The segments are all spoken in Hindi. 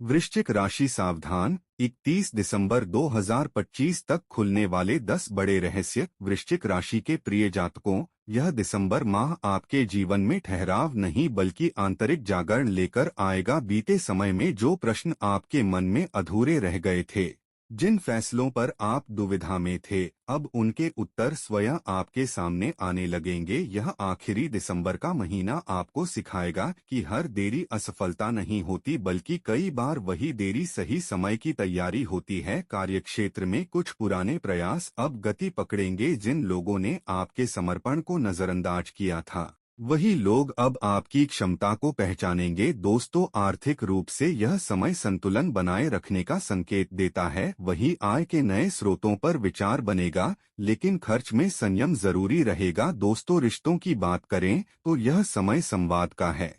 वृश्चिक राशि सावधान। 31 दिसंबर 2025 तक खुलने वाले 10 बड़े रहस्य। वृश्चिक राशि के प्रिय जातकों, यह दिसंबर माह आपके जीवन में ठहराव नहीं बल्कि आंतरिक जागरण लेकर आएगा। बीते समय में जो प्रश्न आपके मन में अधूरे रह गए थे, जिन फैसलों पर आप दुविधा में थे, अब उनके उत्तर स्वयं आपके सामने आने लगेंगे। यह आखिरी दिसंबर का महीना आपको सिखाएगा कि हर देरी असफलता नहीं होती बल्कि कई बार वही देरी सही समय की तैयारी होती है। कार्यक्षेत्र में कुछ पुराने प्रयास अब गति पकड़ेंगे। जिन लोगों ने आपके समर्पण को नजरअंदाज किया था, वही लोग अब आपकी क्षमता को पहचानेंगे। दोस्तों, आर्थिक रूप से यह समय संतुलन बनाए रखने का संकेत देता है। वही आय के नए स्रोतों पर विचार बनेगा, लेकिन खर्च में संयम जरूरी रहेगा। दोस्तों, रिश्तों की बात करें तो यह समय संवाद का है।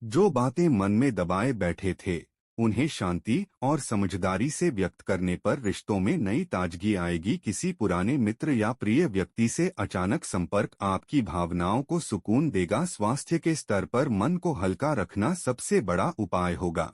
जो बातें मन में दबाए बैठे थे, उन्हें शांति और समझदारी से व्यक्त करने पर रिश्तों में नई ताजगी आएगी। किसी पुराने मित्र या प्रिय व्यक्ति से अचानक संपर्क आपकी भावनाओं को सुकून देगा। स्वास्थ्य के स्तर पर मन को हल्का रखना सबसे बड़ा उपाय होगा।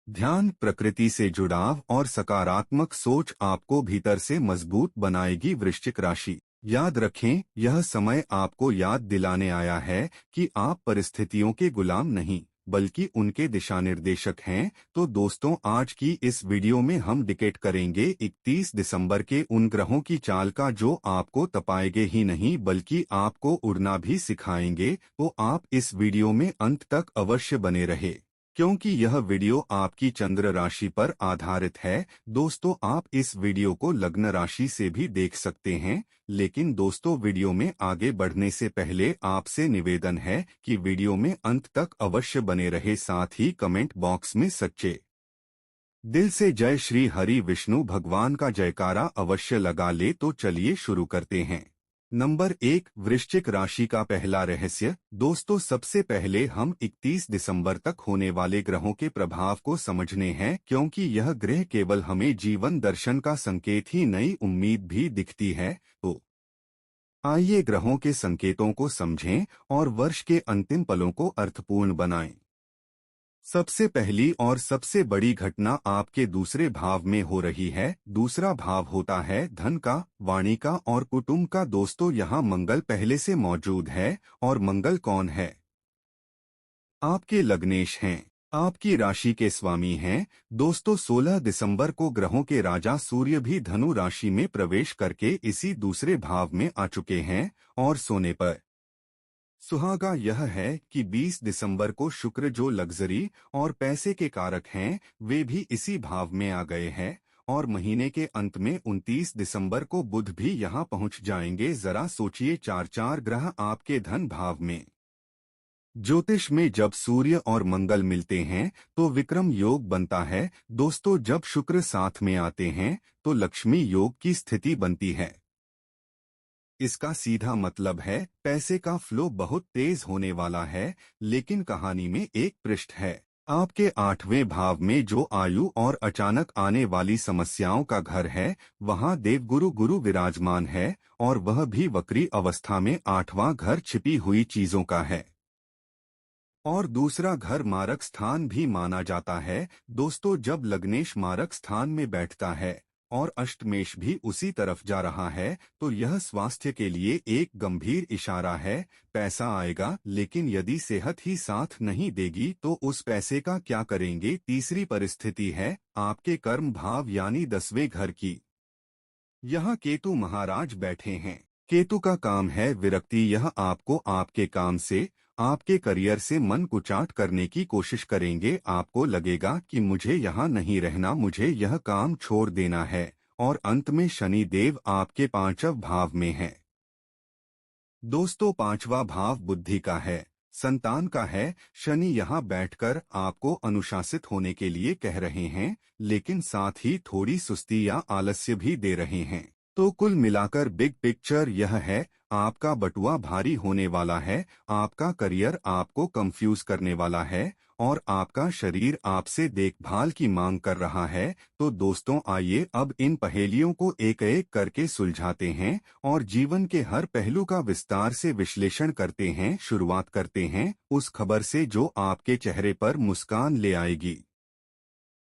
ध्यान, प्रकृति से जुड़ाव और सकारात्मक सोच आपको भीतर से मजबूत बनाएगी। वृश्चिक राशि, याद रखें, यह समय आपको याद दिलाने आया है कि आप परिस्थितियों के गुलाम नहीं बल्कि उनके दिशानिर्देशक हैं। तो दोस्तों, आज की इस वीडियो में हम डिकेट करेंगे 31 दिसंबर के उन ग्रहों की चाल का जो आपको तपाएंगे ही नहीं बल्कि आपको उड़ना भी सिखाएंगे। तो आप इस वीडियो में अंत तक अवश्य बने रहे, क्योंकि यह वीडियो आपकी चंद्र राशि पर आधारित है। दोस्तों, आप इस वीडियो को लग्न राशि से भी देख सकते हैं, लेकिन दोस्तों, वीडियो में आगे बढ़ने से पहले आपसे निवेदन है कि वीडियो में अंत तक अवश्य बने रहे। साथ ही कमेंट बॉक्स में सच्चे दिल से जय श्री हरि विष्णु भगवान का जयकारा अवश्य लगा ले। तो चलिए शुरू करते हैं। नंबर 1, वृश्चिक राशि का पहला रहस्य। दोस्तों, सबसे पहले हम 31 दिसंबर तक होने वाले ग्रहों के प्रभाव को समझने हैं, क्योंकि यह ग्रह केवल हमें जीवन दर्शन का संकेत ही नई उम्मीद भी दिखती है। तो आइए ग्रहों के संकेतों को समझें और वर्ष के अंतिम पलों को अर्थपूर्ण बनाएं। सबसे पहली और सबसे बड़ी घटना आपके दूसरे भाव में हो रही है। दूसरा भाव होता है धन का, वाणी का और कुटुंब का। दोस्तों, यहाँ मंगल पहले से मौजूद है। और मंगल कौन है? आपके लग्नेश हैं, आपकी राशि के स्वामी हैं। दोस्तों, 16 दिसंबर को ग्रहों के राजा सूर्य भी धनु राशि में प्रवेश करके इसी दूसरे भाव में आ चुके हैं। और सोने पर सुहागा यह है कि 20 दिसंबर को शुक्र, जो लग्जरी और पैसे के कारक हैं, वे भी इसी भाव में आ गए हैं। और महीने के अंत में 29 दिसंबर को बुध भी यहां पहुंच जाएंगे। जरा सोचिए, चार चार ग्रह आपके धन भाव में। ज्योतिष में जब सूर्य और मंगल मिलते हैं तो विक्रम योग बनता है। दोस्तों, जब शुक्र साथ में आते हैं तो लक्ष्मी योग की स्थिति बनती है। इसका सीधा मतलब है पैसे का फ्लो बहुत तेज होने वाला है। लेकिन कहानी में एक पृष्ठ है। आपके 8वें भाव में जो आयु और अचानक आने वाली समस्याओं का घर है, वहां देवगुरु गुरु विराजमान है। और वह भी वक्री अवस्था में 8वां घर छिपी हुई चीजों का है। और दूसरा घर मारक स्थान भी माना जाता है। दोस्तों, जब लग्नेश मारक स्थान में बैठता है और अष्टमेश भी उसी तरफ जा रहा है, तो यह स्वास्थ्य के लिए एक गंभीर इशारा है। पैसा आएगा, लेकिन यदि सेहत ही साथ नहीं देगी तो उस पैसे का क्या करेंगे? तीसरी परिस्थिति है आपके कर्म भाव यानी 10वें घर की। यहाँ केतु महाराज बैठे हैं। केतु का काम है विरक्ति। यह आपको आपके काम से, आपके करियर से मन कुचाट करने की कोशिश करेंगे। आपको लगेगा कि मुझे यहाँ नहीं रहना, मुझे यह काम छोड़ देना है। और अंत में शनि देव आपके 5वें भाव में है। दोस्तों, 5वां भाव बुद्धि का है, संतान का है। शनि यहाँ बैठकर आपको अनुशासित होने के लिए कह रहे हैं, लेकिन साथ ही थोड़ी सुस्ती या आलस्य भी दे रहे हैं। तो कुल मिलाकर बिग पिक्चर यह है, आपका बटुआ भारी होने वाला है, आपका करियर आपको कंफ्यूज करने वाला है और आपका शरीर आपसे देखभाल की मांग कर रहा है। तो दोस्तों आइए अब इन पहेलियों को एक एक करके सुलझाते हैं और जीवन के हर पहलू का विस्तार से विश्लेषण करते हैं। शुरुआत करते हैं उस खबर से जो आपके चेहरे पर मुस्कान ले आएगी।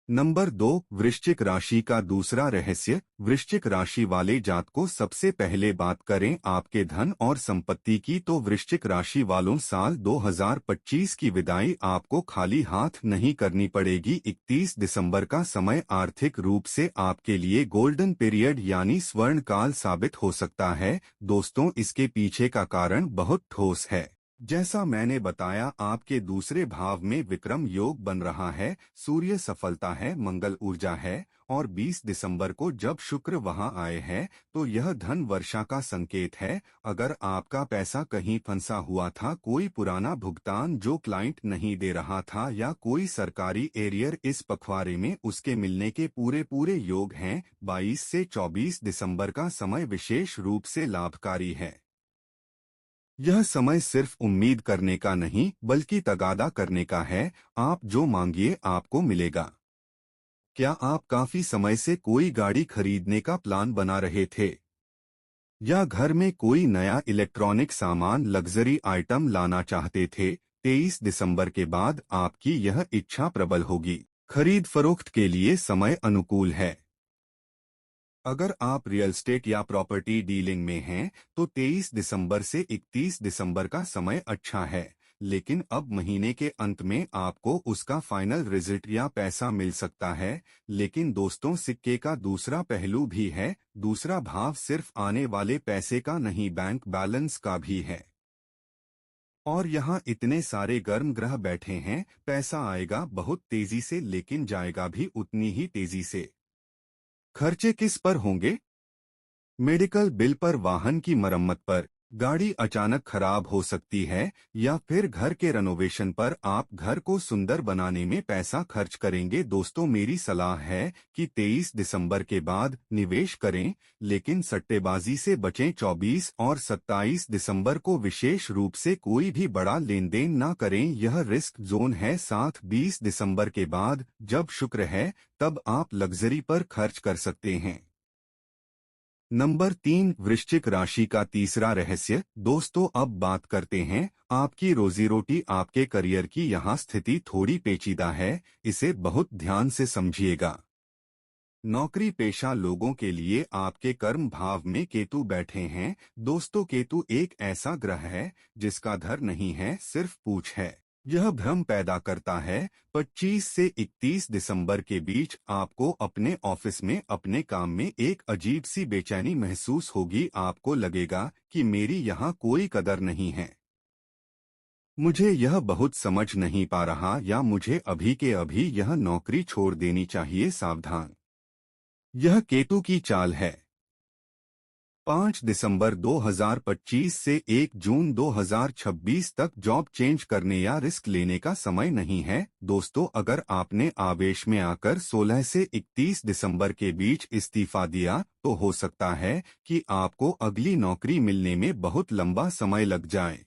नंबर 2, वृश्चिक राशि का दूसरा रहस्य। वृश्चिक राशि वाले जातकों, सबसे पहले बात करें आपके धन और संपत्ति की, तो वृश्चिक राशि वालों साल 2025 की विदाई आपको खाली हाथ नहीं करनी पड़ेगी। 31 दिसंबर का समय आर्थिक रूप से आपके लिए गोल्डन पीरियड यानी स्वर्ण काल साबित हो सकता है। दोस्तों इसके पीछे का कारण बहुत ठोस है। जैसा मैंने बताया, आपके दूसरे भाव में विक्रम योग बन रहा है, सूर्य सफलता है, मंगल ऊर्जा है और 20 दिसंबर को जब शुक्र वहां आए हैं तो यह धन वर्षा का संकेत है। अगर आपका पैसा कहीं फंसा हुआ था, कोई पुराना भुगतान जो क्लाइंट नहीं दे रहा था या कोई सरकारी एरियर, इस पखवाड़े में उसके मिलने के पूरे पूरे योग हैं। 22 से 24 दिसंबर का समय विशेष रूप से लाभकारी है। यह समय सिर्फ उम्मीद करने का नहीं बल्कि तगादा करने का है। आप जो मांगिए आपको मिलेगा। क्या आप काफी समय से कोई गाड़ी खरीदने का प्लान बना रहे थे या घर में कोई नया इलेक्ट्रॉनिक सामान, लग्जरी आइटम लाना चाहते थे? 23 दिसंबर के बाद आपकी यह इच्छा प्रबल होगी। खरीद फरोख्त के लिए समय अनुकूल है। अगर आप रियल एस्टेट या प्रॉपर्टी डीलिंग में हैं तो 23 दिसंबर से 31 दिसंबर का समय अच्छा है, लेकिन अब महीने के अंत में आपको उसका फाइनल रिजल्ट या पैसा मिल सकता है। लेकिन दोस्तों सिक्के का दूसरा पहलू भी है। दूसरा भाव सिर्फ आने वाले पैसे का नहीं, बैंक बैलेंस का भी है। और यहाँ इतने सारे गर्म ग्रह बैठे हैं, पैसा आएगा बहुत तेजी से लेकिन जाएगा भी उतनी ही तेजी से। खर्चे किस पर होंगे? मेडिकल बिल पर, वाहन की मरम्मत पर, गाड़ी अचानक खराब हो सकती है या फिर घर के रेनोवेशन पर। आप घर को सुंदर बनाने में पैसा खर्च करेंगे। दोस्तों मेरी सलाह है कि 23 दिसंबर के बाद निवेश करें, लेकिन सट्टेबाजी से बचें। 24 और 27 दिसंबर को विशेष रूप से कोई भी बड़ा लेन देन ना करें, यह रिस्क जोन है। साथ 20 दिसंबर के बाद जब शुक्र है तब आप लग्जरी पर खर्च कर सकते हैं। नंबर 3, वृश्चिक राशि का तीसरा रहस्य। दोस्तों अब बात करते हैं आपकी रोजी रोटी, आपके करियर की। यहाँ स्थिति थोड़ी पेचीदा है, इसे बहुत ध्यान से समझिएगा। नौकरी पेशा लोगों के लिए आपके कर्म भाव में केतु बैठे हैं। दोस्तों केतु एक ऐसा ग्रह है जिसका धर नहीं है, सिर्फ पूछ है। यह भ्रम पैदा करता है। 25 से 31 दिसंबर के बीच आपको अपने ऑफिस में, अपने काम में एक अजीब सी बेचैनी महसूस होगी। आपको लगेगा कि मेरी यहाँ कोई कदर नहीं है, मुझे यह बहुत समझ नहीं पा रहा या मुझे अभी के अभी यह नौकरी छोड़ देनी चाहिए। सावधान, यह केतु की चाल है। 5 दिसंबर 2025 से 1 जून 2026 तक जॉब चेंज करने या रिस्क लेने का समय नहीं है। दोस्तों अगर आपने आवेश में आकर 16 से 31 दिसंबर के बीच इस्तीफा दिया तो हो सकता है कि आपको अगली नौकरी मिलने में बहुत लंबा समय लग जाए।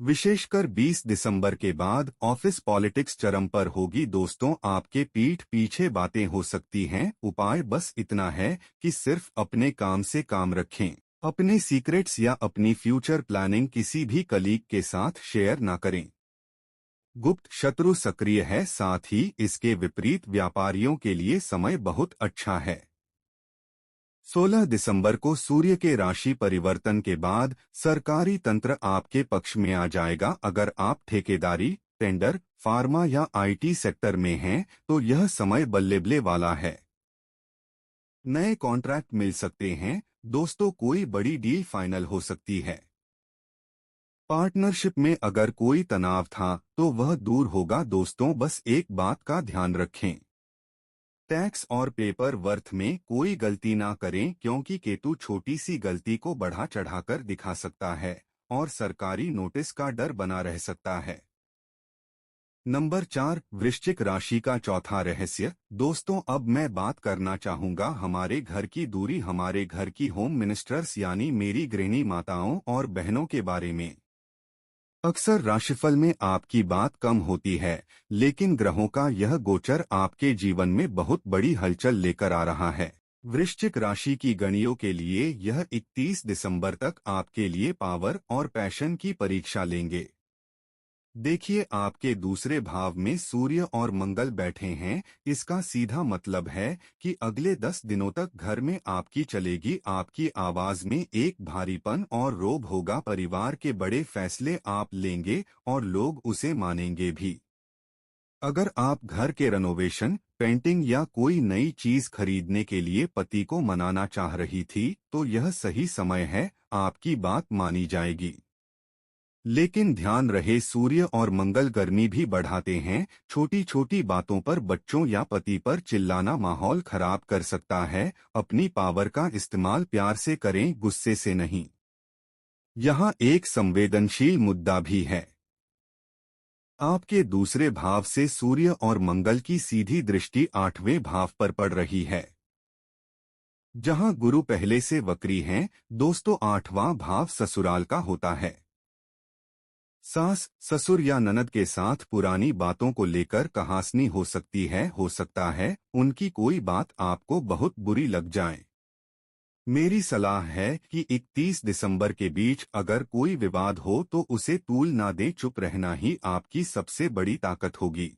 विशेषकर 20 दिसंबर के बाद ऑफिस पॉलिटिक्स चरम पर होगी। दोस्तों आपके पीठ पीछे बातें हो सकती हैं। उपाय बस इतना है कि सिर्फ अपने काम से काम रखें। अपने सीक्रेट्स या अपनी फ्यूचर प्लानिंग किसी भी कलीग के साथ शेयर ना करें। गुप्त शत्रु सक्रिय है, साथ ही इसके विपरीत व्यापारियों के लिए समय बहुत अच्छा है। 16 दिसंबर को सूर्य के राशि परिवर्तन के बाद सरकारी तंत्र आपके पक्ष में आ जाएगा। अगर आप ठेकेदारी, टेंडर, फार्मा या आईटी सेक्टर में हैं तो यह समय बल्लेबले वाला है। नए कॉन्ट्रैक्ट मिल सकते हैं। दोस्तों कोई बड़ी डील फाइनल हो सकती है। पार्टनरशिप में अगर कोई तनाव था तो वह दूर होगा। दोस्तों बस एक बात का ध्यान रखें, टैक्स और पेपर वर्थ में कोई गलती ना करें, क्योंकि केतु छोटी सी गलती को बढ़ा चढ़ाकर दिखा सकता है और सरकारी नोटिस का डर बना रह सकता है। नंबर 4, वृश्चिक राशि का चौथा रहस्य। दोस्तों, अब मैं बात करना चाहूंगा हमारे घर की दूरी, हमारे घर की होम मिनिस्टर्स यानी मेरी गृहिणी माताओं और बहनों के बारे में। अक्सर राशिफल में आपकी बात कम होती है, लेकिन ग्रहों का यह गोचर आपके जीवन में बहुत बड़ी हलचल लेकर आ रहा है। वृश्चिक राशि की गणियों के लिए यह 31 दिसंबर तक आपके लिए पावर और पैशन की परीक्षा लेंगे। देखिए, आपके दूसरे भाव में सूर्य और मंगल बैठे हैं। इसका सीधा मतलब है कि अगले 10 दिनों तक घर में आपकी चलेगी, आपकी आवाज में एक भारीपन और रोब होगा। परिवार के बड़े फैसले आप लेंगे और लोग उसे मानेंगे भी। अगर आप घर के रेनोवेशन, पेंटिंग या कोई नई चीज खरीदने के लिए पति को मनाना चाह रही थी, तो यह सही समय है, आपकी बात मानी जाएगी। लेकिन ध्यान रहे, सूर्य और मंगल गर्मी भी बढ़ाते हैं। छोटी छोटी बातों पर बच्चों या पति पर चिल्लाना माहौल खराब कर सकता है। अपनी पावर का इस्तेमाल प्यार से करें, गुस्से से नहीं। यहाँ एक संवेदनशील मुद्दा भी है। आपके दूसरे भाव से सूर्य और मंगल की सीधी दृष्टि 8वें भाव पर पड़ रही है, जहाँ गुरु पहले से वक्री हैं। दोस्तों, 8वां भाव ससुराल का होता है। सास, ससुर या ननद के साथ पुरानी बातों को लेकर कहासनी हो सकती है। हो सकता है उनकी कोई बात आपको बहुत बुरी लग जाए। मेरी सलाह है कि 31 दिसंबर के बीच अगर कोई विवाद हो तो उसे तूल ना दें। चुप रहना ही आपकी सबसे बड़ी ताकत होगी।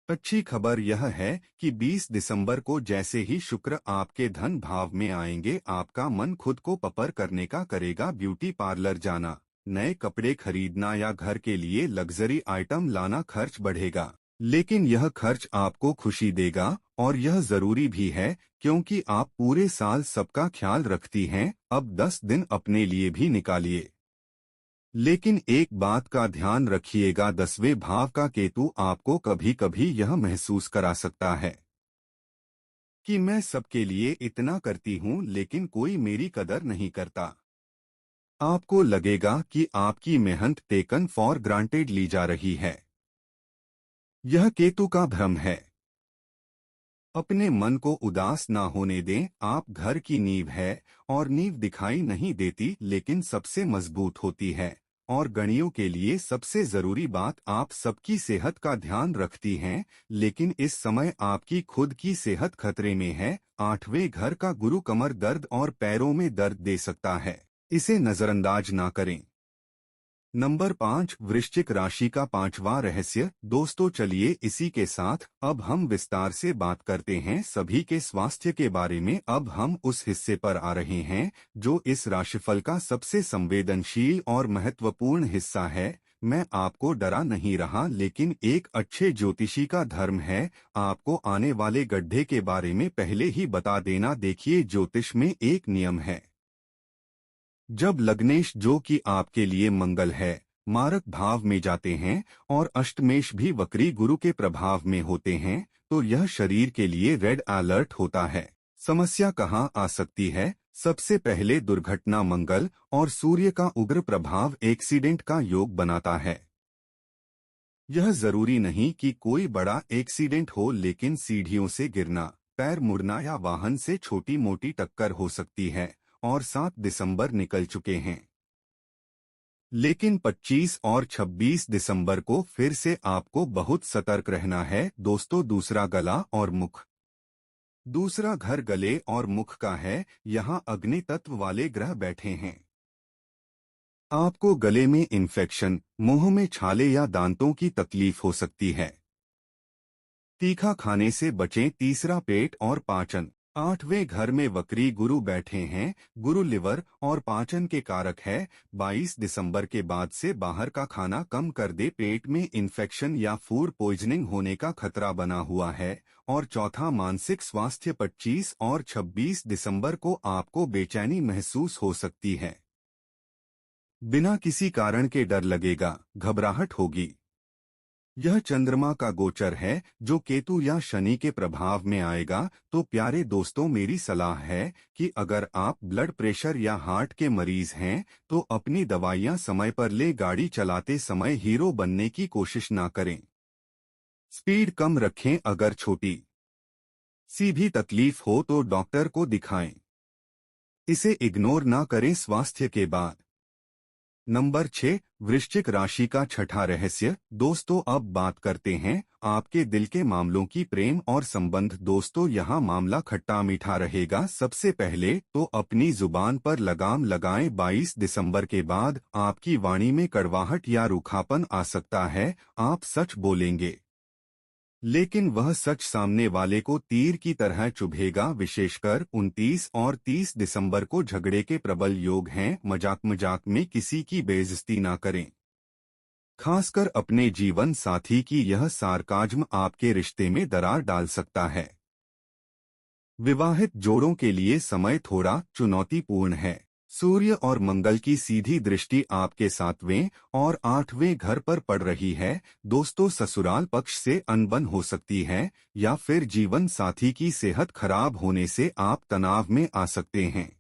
अच्छी खबर यह है कि 20 दिसंबर को जैसे ही शुक्र आपके धन भाव में आएंगे, आपका मन खुद को पपर करने का करेगा। ब्यूटी पार्लर जाना, नए कपड़े खरीदना या घर के लिए लग्जरी आइटम लाना खर्च बढ़ेगा, लेकिन यह खर्च आपको खुशी देगा और यह जरूरी भी है, क्योंकि आप पूरे साल सबका ख्याल रखती हैं। अब 10 दिन अपने लिए भी निकालिए। लेकिन एक बात का ध्यान रखिएगा, 10वें भाव का केतु आपको कभी कभी यह महसूस करा सकता है कि मैं सबके लिए इतना करती हूँ लेकिन कोई मेरी कदर नहीं करता। आपको लगेगा कि आपकी मेहनत टेकन फॉर ग्रांटेड ली जा रही है। यह केतु का भ्रम है। अपने मन को उदास ना होने दें। आप घर की नींव है और नींव दिखाई नहीं देती लेकिन सबसे मजबूत होती है। और गणियों के लिए सबसे जरूरी बात, आप सबकी सेहत का ध्यान रखती हैं, लेकिन इस समय आपकी खुद की सेहत खतरे में है। 8वें घर का गुरु कमर दर्द और पैरों में दर्द दे सकता है, इसे नजरअंदाज ना करें। नंबर 5, वृश्चिक राशि का 5वां रहस्य। दोस्तों, चलिए इसी के साथ अब हम विस्तार से बात करते हैं सभी के स्वास्थ्य के बारे में। अब हम उस हिस्से पर आ रहे हैं जो इस राशिफल का सबसे संवेदनशील और महत्वपूर्ण हिस्सा है। मैं आपको डरा नहीं रहा, लेकिन एक अच्छे ज्योतिषी का धर्म है आपको आने वाले गड्ढे के बारे में पहले ही बता देना। देखिए, ज्योतिष में एक नियम है, जब लग्नेश, जो कि आपके लिए मंगल है, मारक भाव में जाते हैं और अष्टमेश भी वक्री गुरु के प्रभाव में होते हैं, तो यह शरीर के लिए रेड अलर्ट होता है। समस्या कहाँ आ सकती है? सबसे पहले दुर्घटना। मंगल और सूर्य का उग्र प्रभाव एक्सीडेंट का योग बनाता है। यह जरूरी नहीं कि कोई बड़ा एक्सीडेंट हो, लेकिन सीढ़ियों से गिरना, पैर मुड़ना या वाहन से छोटी मोटी टक्कर हो सकती है। और 7 दिसंबर निकल चुके हैं, लेकिन 25 और 26 दिसंबर को फिर से आपको बहुत सतर्क रहना है। दोस्तों, दूसरा गला और मुख। दूसरा घर गले और मुख का है। यहाँ अग्नि तत्व वाले ग्रह बैठे हैं। आपको गले में इन्फेक्शन, मुंह में छाले या दांतों की तकलीफ हो सकती है। तीखा खाने से बचें। तीसरा पेट और पाचन। 8वें घर में वक्री गुरु बैठे हैं। गुरु लिवर और पाचन के कारक है। 22 दिसंबर के बाद से बाहर का खाना कम कर दे। पेट में इन्फेक्शन या फूड पॉइजनिंग होने का खतरा बना हुआ है। और चौथा, मानसिक स्वास्थ्य। 25 और 26 दिसंबर को आपको बेचैनी महसूस हो सकती है। बिना किसी कारण के डर लगेगा, घबराहट होगी। यह चंद्रमा का गोचर है जो केतु या शनि के प्रभाव में आएगा। तो प्यारे दोस्तों, मेरी सलाह है कि अगर आप ब्लड प्रेशर या हार्ट के मरीज हैं तो अपनी दवाइयां समय पर ले। गाड़ी चलाते समय हीरो बनने की कोशिश ना करें। स्पीड कम रखें। अगर छोटी सी भी तकलीफ हो तो डॉक्टर को दिखाएं। इसे इग्नोर ना करें। स्वास्थ्य के बाद नंबर 6, वृश्चिक राशि का छठा रहस्य। दोस्तों, अब बात करते हैं आपके दिल के मामलों की। प्रेम और संबंध। दोस्तों, यहाँ मामला खट्टा मीठा रहेगा। सबसे पहले तो अपनी जुबान पर लगाम लगाएं। 22 दिसंबर के बाद आपकी वाणी में कड़वाहट या रूखापन आ सकता है। आप सच बोलेंगे, लेकिन वह सच सामने वाले को तीर की तरह चुभेगा। विशेषकर 29 और 30 दिसंबर को झगड़े के प्रबल योग हैं। मजाक मजाक में किसी की बेइज्जती ना करें, खासकर अपने जीवन साथी की। यह सार्काज्म आपके रिश्ते में दरार डाल सकता है। विवाहित जोड़ों के लिए समय थोड़ा चुनौतीपूर्ण है। सूर्य और मंगल की सीधी दृष्टि आपके 7वें और 8वें घर पर पड़ रही है। दोस्तों, ससुराल पक्ष से अनबन हो सकती है या फिर जीवन साथी की सेहत खराब होने से आप तनाव में आ सकते हैं।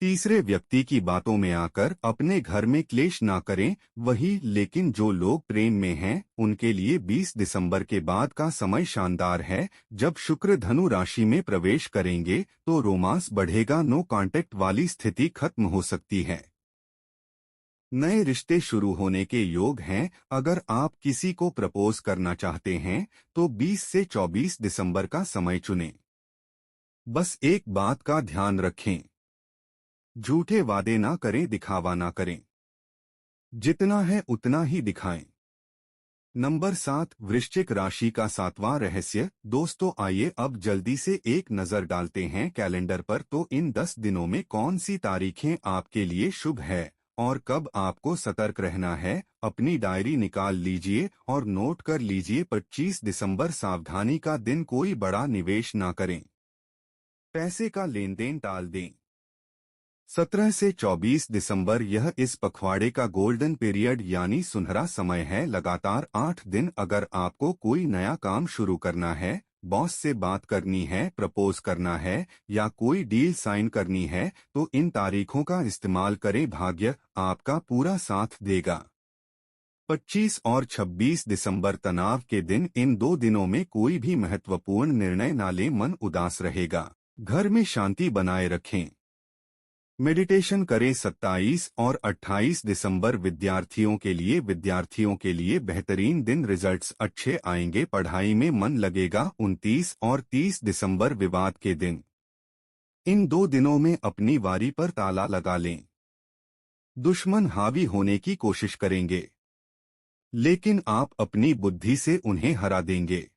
तीसरे व्यक्ति की बातों में आकर अपने घर में क्लेश ना करें। लेकिन जो लोग प्रेम में हैं, उनके लिए 20 दिसंबर के बाद का समय शानदार है। जब शुक्र धनु राशि में प्रवेश करेंगे तो रोमांस बढ़ेगा। नो कांटेक्ट वाली स्थिति खत्म हो सकती है। नए रिश्ते शुरू होने के योग हैं। अगर आप किसी को प्रपोज करना चाहते हैं तो 20 से 24 दिसंबर का समय चुनें। बस एक बात का ध्यान रखें, झूठे वादे ना करें, दिखावा ना करें। जितना है उतना ही दिखाएं। नंबर 7, वृश्चिक राशि का 7वां रहस्य। दोस्तों, आइए अब जल्दी से एक नजर डालते हैं कैलेंडर पर। तो इन 10 दिनों में कौन सी तारीखें आपके लिए शुभ है और कब आपको सतर्क रहना है। अपनी डायरी निकाल लीजिए और नोट कर लीजिए। 25 दिसंबर सावधानी का दिन। कोई बड़ा निवेश ना करें, पैसे का लेन देन टाल दें। 17 से 24 दिसंबर यह इस पखवाड़े का गोल्डन पीरियड यानी सुनहरा समय है। लगातार 8 दिन। अगर आपको कोई नया काम शुरू करना है, बॉस से बात करनी है, प्रपोज करना है या कोई डील साइन करनी है तो इन तारीखों का इस्तेमाल करें। भाग्य आपका पूरा साथ देगा। 25 और 26 दिसंबर तनाव के दिन। इन 2 दिनों में कोई भी महत्वपूर्ण निर्णय ना लें, मन उदास रहेगा। घर में शांति बनाए रखें, मेडिटेशन करें। 27 और 28 दिसंबर विद्यार्थियों के लिए बेहतरीन दिन। रिजल्ट्स अच्छे आएंगे, पढ़ाई में मन लगेगा। 29 और 30 दिसंबर विवाद के दिन। इन 2 दिनों में अपनी वारी पर ताला लगा लें। दुश्मन हावी होने की कोशिश करेंगे, लेकिन आप अपनी बुद्धि से उन्हें हरा देंगे।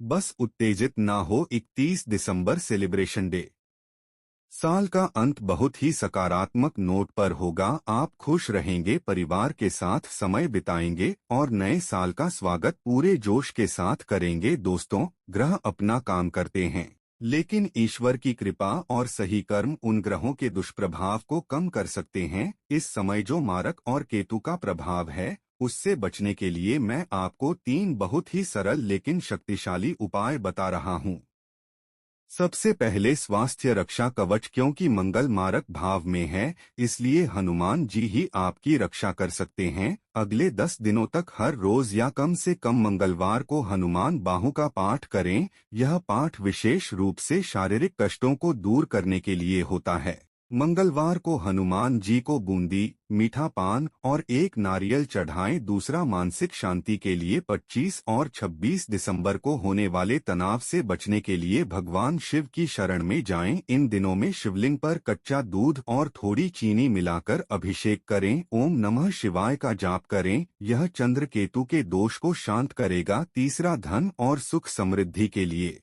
बस उत्तेजित ना हो। 31 दिसंबर सेलिब्रेशन डे। साल का अंत बहुत ही सकारात्मक नोट पर होगा। आप खुश रहेंगे, परिवार के साथ समय बिताएंगे और नए साल का स्वागत पूरे जोश के साथ करेंगे। दोस्तों, ग्रह अपना काम करते हैं, लेकिन ईश्वर की कृपा और सही कर्म उन ग्रहों के दुष्प्रभाव को कम कर सकते हैं। इस समय जो मारक और केतु का प्रभाव है, उससे बचने के लिए मैं आपको 3 बहुत ही सरल लेकिन शक्तिशाली उपाय बता रहा हूँ। सबसे पहले स्वास्थ्य रक्षा कवच। क्योंकि मंगल मारक भाव में है, इसलिए हनुमान जी ही आपकी रक्षा कर सकते हैं। अगले 10 दिनों तक हर रोज या कम से कम मंगलवार को हनुमान बाहु का पाठ करें। यह पाठ विशेष रूप से शारीरिक कष्टों को दूर करने के लिए होता है। मंगलवार को हनुमान जी को बूंदी, मीठा पान और एक नारियल चढ़ाएं। दूसरा, मानसिक शांति के लिए 25 और 26 दिसंबर को होने वाले तनाव से बचने के लिए भगवान शिव की शरण में जाएं। इन दिनों में शिवलिंग पर कच्चा दूध और थोड़ी चीनी मिलाकर अभिषेक करें। ओम नमः शिवाय का जाप करें, यह चंद्र केतु के दोष को शांत करेगा। तीसरा, धन और सुख समृद्धि के लिए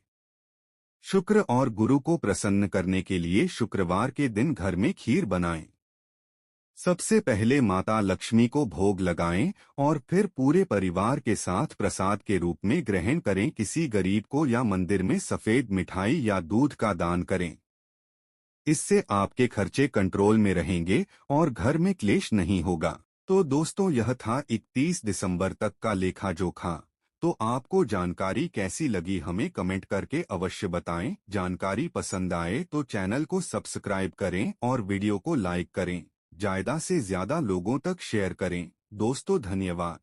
शुक्र और गुरु को प्रसन्न करने के लिए शुक्रवार के दिन घर में खीर बनाएं। सबसे पहले माता लक्ष्मी को भोग लगाएं और फिर पूरे परिवार के साथ प्रसाद के रूप में ग्रहण करें। किसी गरीब को या मंदिर में सफेद मिठाई या दूध का दान करें। इससे आपके खर्चे कंट्रोल में रहेंगे और घर में क्लेश नहीं होगा। तो दोस्तों, यह था 31 दिसंबर तक का लेखा जोखा। तो आपको जानकारी कैसी लगी हमें कमेंट करके अवश्य बताएं। जानकारी पसंद आए तो चैनल को सब्सक्राइब करें और वीडियो को लाइक करें। ज्यादा से ज्यादा लोगों तक शेयर करें। दोस्तों, धन्यवाद।